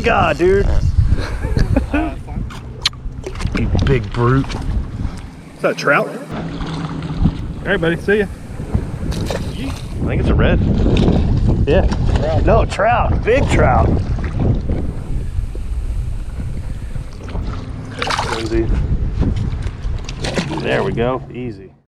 God, dude. You big brute. Is that a trout? All right, buddy. See ya. I think it's a red. Yeah. Trout. No, trout. Big trout. There we go. Easy.